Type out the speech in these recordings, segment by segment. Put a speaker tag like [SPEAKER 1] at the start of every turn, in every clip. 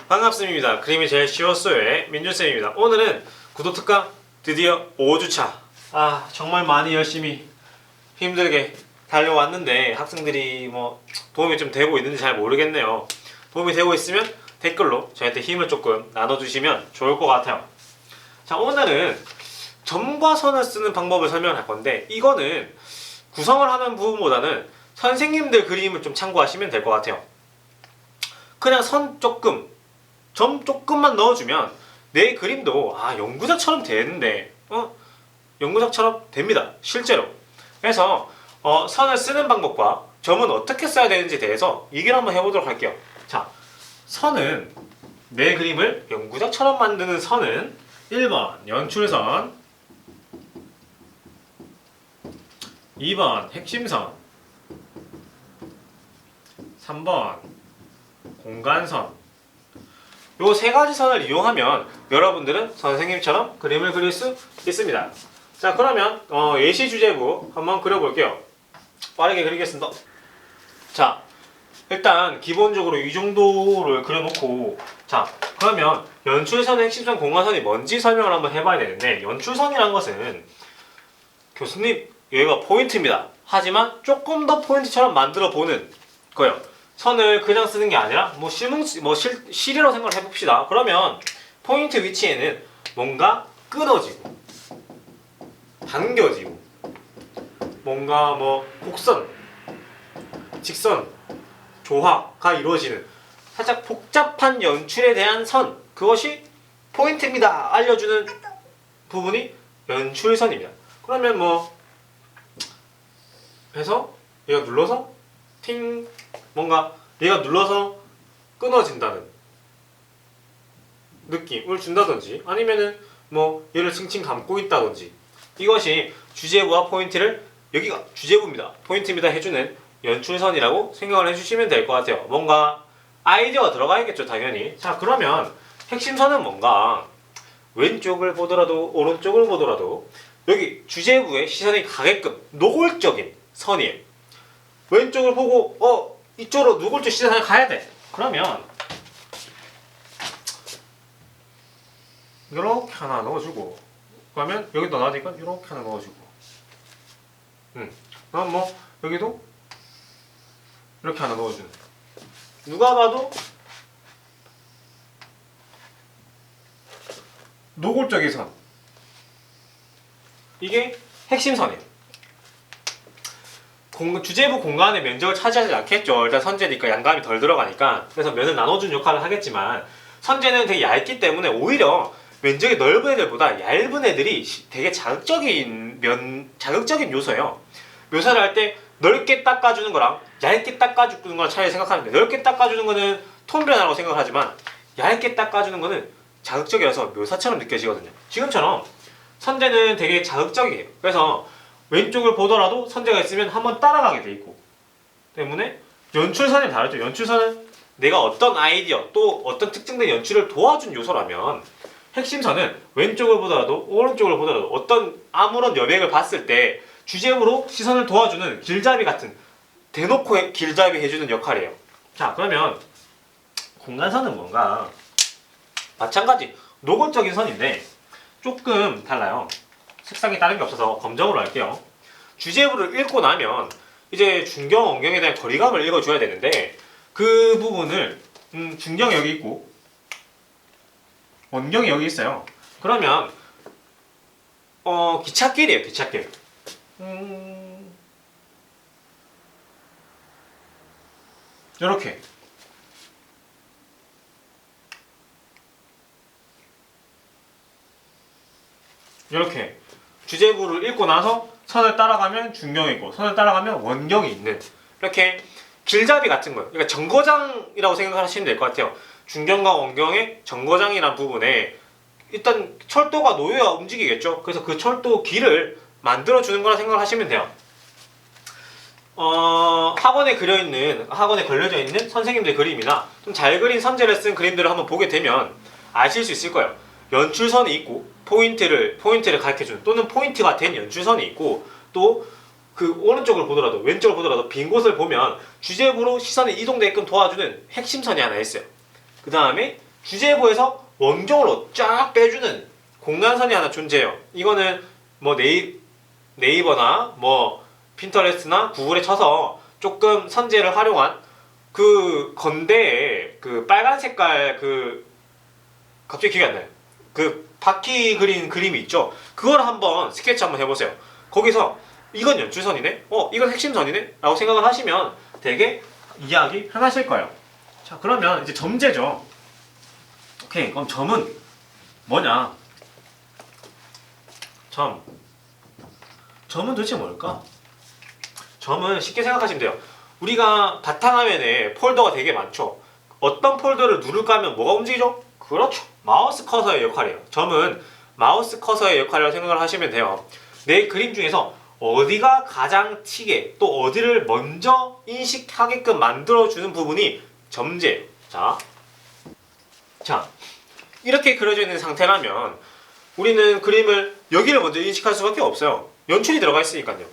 [SPEAKER 1] 반갑습니다. 그림이 제일 쉬웠어요의 민준쌤입니다. 오늘은 구독특강 드디어 5주차. 정말 많이 열심히 힘들게 달려왔는데 학생들이 뭐 도움이 좀 되고 있는지 잘 모르겠네요. 도움이 되고 있으면 댓글로 저한테 힘을 조금 나눠주시면 좋을 것 같아요. 자, 오늘은 점과 선을 쓰는 방법을 설명할 건데, 이거는 구성을 하는 부분보다는 선생님들 그림을 좀 참고하시면 될 것 같아요. 그냥 선 조금, 점 조금만 넣어주면 내 그림도 연구자처럼 되는데 연구자처럼 됩니다, 실제로. 그래서 선을 쓰는 방법과 점은 어떻게 써야 되는지에 대해서 얘기를 한번 해보도록 할게요. 자, 선은, 내 그림을 연구자처럼 만드는 선은 1번 연출선, 2번 핵심선, 3번 공간선. 요 세 가지 선을 이용하면 여러분들은 선생님처럼 그림을 그릴 수 있습니다. 자, 그러면 예시 주제부 한번 그려볼게요. 빠르게 그리겠습니다. 자, 일단 기본적으로 이 정도를 그려놓고, 자, 그러면 연출선, 핵심선, 공간선이 뭔지 설명을 한번 해봐야 되는데, 연출선이란 것은 교수님 여기가 포인트입니다, 하지만 조금 더 포인트처럼 만들어 보는 거예요. 선을 그냥 쓰는 게 아니라 실이라고 생각을 해봅시다. 그러면 포인트 위치에는 뭔가 끊어지고 당겨지고 뭔가 곡선, 직선, 조화가 이루어지는 살짝 복잡한 연출에 대한 선, 그것이 포인트입니다 알려주는 부분이 연출선입니다. 그러면 해서 얘가 눌러서 뭔가 얘가 눌러서 끊어진다는 느낌을 준다든지, 아니면은 얘를 칭칭 감고 있다든지, 이것이 주제부와 포인트를, 여기가 주제부입니다, 포인트입니다 해주는 연출선이라고 생각을 해주시면 될 것 같아요. 뭔가 아이디어가 들어가야겠죠, 당연히. 자, 그러면 핵심선은 뭔가 왼쪽을 보더라도 오른쪽을 보더라도 여기 주제부에 시선이 가게끔 노골적인 선이에요. 왼쪽을 보고 이쪽으로 노골적 시선이 가야 돼. 그러면 이렇게 하나 넣어주고, 그러면 여기도 나니까 이렇게 하나 넣어주고, 그럼 여기도 이렇게 하나 넣어주는, 누가 봐도 노골적인 선, 이게 핵심선이에요. 주제부 공간의 면적을 차지하지 않겠죠. 일단 선재니까 양감이 덜 들어가니까. 그래서 면을 나눠주는 역할을 하겠지만, 선재는 되게 얇기 때문에 오히려 면적이 넓은 애들보다 얇은 애들이 되게 자극적인 요소예요. 묘사를 할 때 넓게 닦아주는 거랑 얇게 닦아주는 거랑 차이를 생각하는데, 넓게 닦아주는 거는 톤 변화라고 생각을 하지만 얇게 닦아주는 거는 자극적이라서 묘사처럼 느껴지거든요. 지금처럼 선재는 되게 자극적이에요. 그래서 왼쪽을 보더라도 선재가 있으면 한번 따라가게 돼 있고, 때문에 연출선이 다르죠. 연출선은 내가 어떤 아이디어, 또 어떤 특정된 연출을 도와준 요소라면, 핵심선은 왼쪽을 보더라도 오른쪽을 보더라도 아무런 여백을 봤을 때 주제부로 시선을 도와주는 길잡이 같은, 대놓고 길잡이 해주는 역할이에요. 자, 그러면 공간선은 뭔가 마찬가지 노골적인 선인데 조금 달라요. 색상이 다른 게 없어서 검정으로 할게요. 주제부를 읽고 나면 이제 중경, 원경에 대한 거리감을 읽어줘야 되는데, 그 부분을 중경이 여기 있고 원경이 여기 있어요. 그러면 기찻길이에요, 기찻길. 이렇게 주제부를 읽고 나서 선을 따라가면 중경이 있고, 선을 따라가면 원경이 있는, 이렇게 길잡이 같은 거예요. 그러니까 정거장이라고 생각하시면 될 것 같아요. 중경과 원경의 정거장이란 부분에 일단 철도가 놓여야 움직이겠죠. 그래서 그 철도 길을 만들어주는 거라 생각을 하시면 돼요. 학원에 걸려져 있는 선생님들 그림이나 좀 잘 그린 선재를 쓴 그림들을 한번 보게 되면 아실 수 있을 거예요. 연출선이 있고 포인트를 가르쳐주는, 또는 포인트가 된 연출선이 있고, 또 그 오른쪽을 보더라도 왼쪽을 보더라도 빈 곳을 보면 주제부로 시선이 이동되게끔 도와주는 핵심선이 하나 있어요. 그 다음에 주제부에서 원종으로 쫙 빼주는 공간선이 하나 존재해요. 이거는 뭐 네이버나 뭐 핀터레스트나 구글에 쳐서 조금 선재를 활용한 그 건대에 그 빨간 색깔 그 갑자기 기억이 안 나요. 그 바퀴 그린 그림이 있죠. 그걸 한번 스케치 한번 해보세요. 거기서 이건 연출선이네? 이건 핵심선이네? 라고 생각을 하시면 되게 이해하기 편하실 거예요. 자, 그러면 이제 점제죠. 오케이, 그럼 점은 뭐냐? 점은 도대체 뭘까? 점은 쉽게 생각하시면 돼요. 우리가 바탕화면에 폴더가 되게 많죠. 어떤 폴더를 누를까 하면 뭐가 움직이죠? 그렇죠. 마우스 커서의 역할이에요. 점은 마우스 커서의 역할이라고 생각을 하시면 돼요. 내 그림 중에서 어디가 가장 튀게 또 어디를 먼저 인식하게끔 만들어주는 부분이 점재예요. 자, 이렇게 그려져 있는 상태라면 우리는 그림을 여기를 먼저 인식할 수밖에 없어요. 연출이 들어가 있으니까요.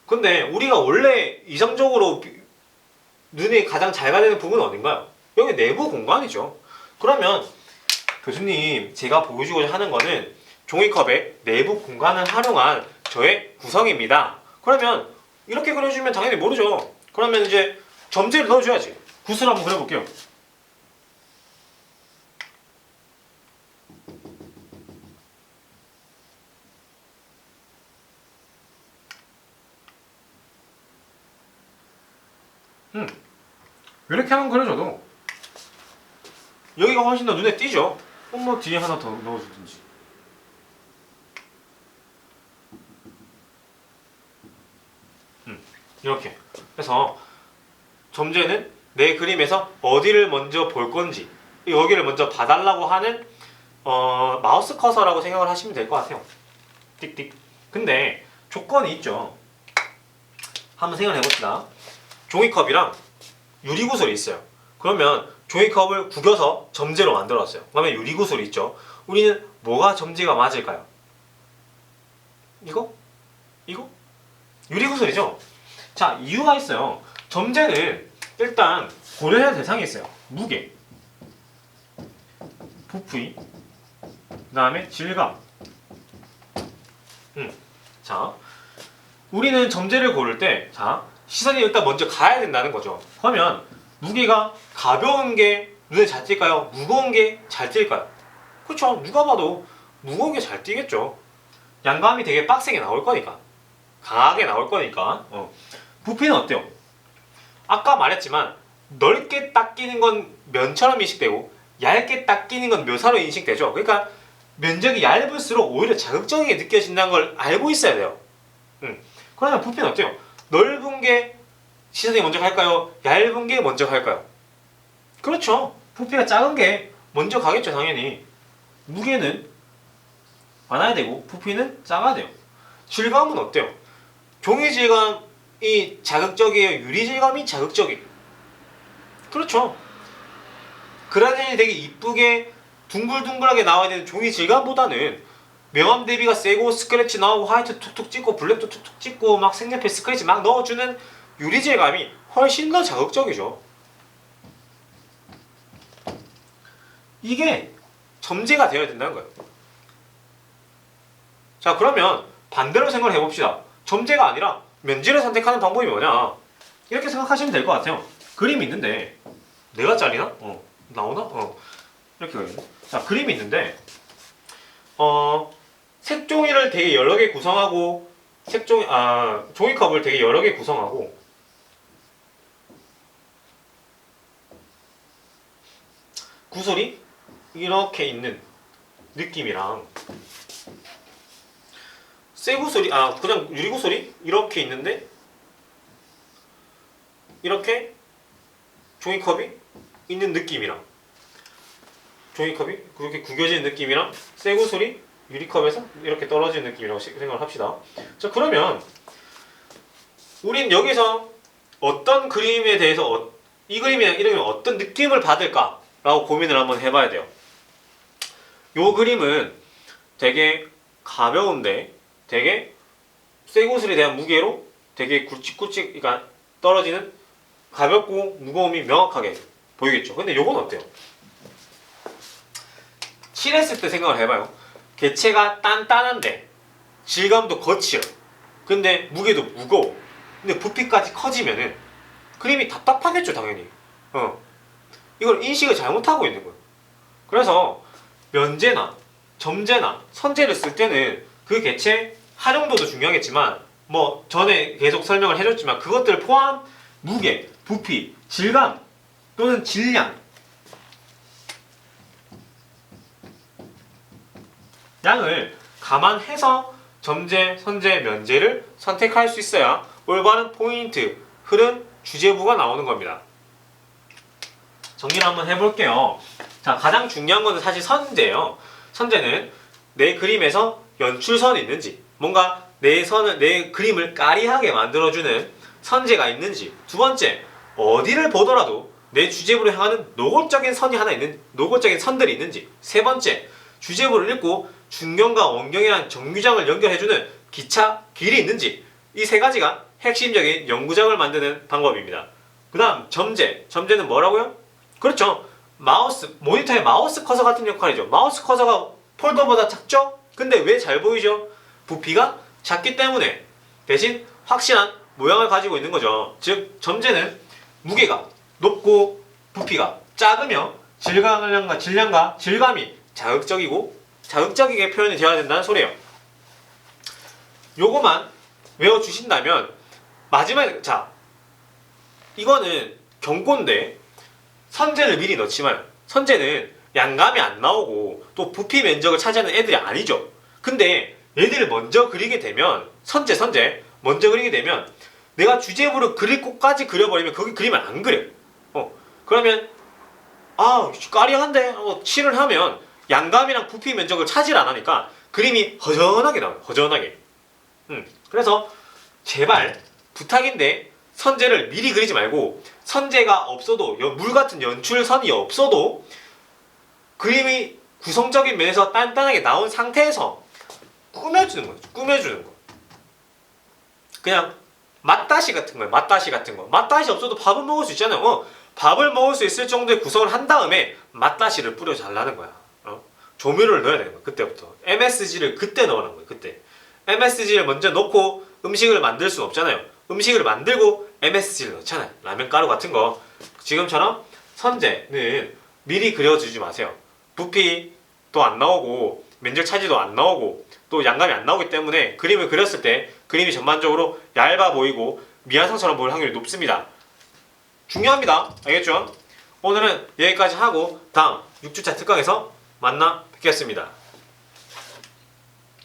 [SPEAKER 1] 근데 우리가 원래 이성적으로 눈에 가장 잘 가는 부분은 어딘가요? 여기 내부 공간이죠. 그러면 교수님, 제가 보여주고자 하는 거는 종이컵의 내부 공간을 활용한 저의 구성입니다. 그러면 이렇게 그려주면 당연히 모르죠. 그러면 이제 점재를 넣어줘야지. 붓을 한번 그려볼게요. 이렇게 한번 그려줘도 여기가 훨씬 더 눈에 띄죠. 뭐 뒤에 하나 더 넣어주든지. 이렇게. 그래서 점재는 내 그림에서 어디를 먼저 볼 건지 여기를 먼저 봐달라고 하는 마우스 커서라고 생각을 하시면 될 것 같아요. 띡띡. 근데 조건이 있죠. 한번 생각해 봅시다. 종이컵이랑 유리구슬이 있어요. 그러면 종이컵을 구겨서 점재로 만들었어요. 그러면 유리구슬이 있죠. 우리는 뭐가 점재가 맞을까요? 이거? 이거? 유리구슬이죠? 자, 이유가 있어요. 점재는 일단 고려해야 할 대상이 있어요. 무게, 부피, 그 다음에 질감. 자, 우리는 점재를 고를 때, 자, 시선이 일단 먼저 가야 된다는 거죠. 그러면 무게가 가벼운 게 눈에 잘 띌까요? 무거운 게 잘 띌까요? 그렇죠. 누가 봐도 무거운 게 잘 띄겠죠. 양감이 되게 빡세게 나올 거니까, 강하게 나올 거니까. 부피는 어때요? 아까 말했지만 넓게 딱 끼는 건 면처럼 인식되고 얇게 딱 끼는 건 묘사로 인식되죠. 그러니까 면적이 얇을수록 오히려 자극적이게 느껴진다는 걸 알고 있어야 돼요. 그러면 부피는 어때요? 넓은 게 시선이 먼저 갈까요? 얇은 게 먼저 갈까요? 그렇죠. 부피가 작은 게 먼저 가겠죠, 당연히. 무게는 많아야 되고 부피는 작아야 돼요. 질감은 어때요? 종이 질감이 자극적이에요? 유리 질감이 자극적이에요? 그렇죠. 그라데인이 되게 이쁘게 둥글둥글하게 나와야 되는 종이 질감보다는 명암 대비가 세고 스크래치 나오고 화이트 툭툭 찍고 블랙도 툭툭 찍고 막 색연필 스크래치 막 넣어주는 유리 질감이 훨씬 더 자극적이죠. 이게 점재가 되어야 된다는 거예요. 자, 그러면 반대로 생각을 해봅시다. 점재가 아니라 면지를 선택하는 방법이 뭐냐, 이렇게 생각하시면 될 것 같아요. 그림이 있는데 내가 잘리나? 나오나? 이렇게 그리네. 자, 그림이 있는데 색종이를 되게 여러 개 구성하고 종이컵을 되게 여러 개 구성하고 구슬이 이렇게 있는 느낌이랑 쇠구슬이 그냥 유리구슬이 이렇게 있는데 이렇게 종이컵이 있는 느낌이랑 종이컵이 그렇게 구겨지는 느낌이랑 쇠구슬이 유리컵에서 이렇게 떨어지는 느낌이라고 생각을 합시다. 자, 그러면 우린 여기서 어떤 그림에 대해서 이 그림이랑 이 그림이 어떤 느낌을 받을까 라고 고민을 한번 해봐야 돼요. 요 그림은 되게 가벼운데 되게 쇠구슬에 대한 무게로 되게 굵직굵직 그러니까 떨어지는 가볍고 무거움이 명확하게 보이겠죠. 근데 요건 어때요? 칠했을 때 생각을 해봐요. 개체가 단단한데 질감도 거칠어. 근데 무게도 무거워. 근데 부피까지 커지면은 그림이 답답하겠죠, 당연히. 이걸 인식을 잘못하고 있는 거예요. 그래서 면제나 점제나 선제를 쓸 때는 그 개체 활용도도 중요하겠지만 뭐 전에 계속 설명을 해줬지만 그것들 포함 무게, 부피, 질감 또는 질량 양을 감안해서 점제, 선제, 면제를 선택할 수 있어야 올바른 포인트, 흐름, 주제부가 나오는 겁니다. 정리를 한번 해볼게요. 자, 가장 중요한 거는 사실 선제예요. 선제는 내 그림에서 연출선이 있는지, 뭔가 내 그림을 까리하게 만들어주는 선제가 있는지, 두 번째, 어디를 보더라도 내 주제부로 향하는 노골적인 노골적인 선들이 있는지, 세 번째, 주제부를 읽고 중경과 원경이라는 정규장을 연결해주는 기차 길이 있는지, 이 세 가지가 핵심적인 연구장을 만드는 방법입니다. 그 다음 점제는 뭐라고요? 그렇죠. 모니터의 마우스 커서 같은 역할이죠. 마우스 커서가 폴더보다 작죠? 근데 왜 잘 보이죠? 부피가 작기 때문에. 대신 확실한 모양을 가지고 있는 거죠. 즉 점제는 무게가 높고 부피가 작으며 질량과 질감이 자극적이게 표현이 되어야 된다는 소리예요. 요거만 외워주신다면 마지막에 이거는 경고인데 선제를 미리 넣지만 선제는 양감이 안 나오고 또 부피 면적을 차지하는 애들이 아니죠. 근데 얘들을 먼저 그리게 되면 선제 먼저 그리게 되면 내가 주제부를 그릴 곳까지 그려버리면 거기 그림을 안 그려. 그러면 까리한데 칠을 하면 양감이랑 부피 면적을 차지를 안 하니까 그림이 허전하게 나와요. 허전하게. 그래서 제발 부탁인데 선제를 미리 그리지 말고 선제가 없어도 물 같은 연출선이 없어도 그림이 구성적인 면에서 단단하게 나온 상태에서 꾸며주는 거예요. 꾸며주는 거. 그냥 맛다시 같은 거예요. 맛다시 없어도 밥은 먹을 수 있잖아요. 밥을 먹을 수 있을 정도의 구성을 한 다음에 맛다시를 뿌려 잘라는 거야. 조미료를 넣어야 되는 거야. 그때부터. MSG를 그때 넣으라는 거예요. 그때. MSG를 먼저 넣고 음식을 만들 수는 없잖아요. 음식을 만들고 MSG를 넣잖아요. 라면 가루 같은 거. 지금처럼 선제는 미리 그려주지 마세요. 부피도 안 나오고 면적 차지도 안 나오고 또 양감이 안 나오기 때문에 그림을 그렸을 때 그림이 전반적으로 얇아 보이고 미완성처럼 보일 확률이 높습니다. 중요합니다. 알겠죠? 오늘은 여기까지 하고 다음 6주차 특강에서 만나 뵙겠습니다.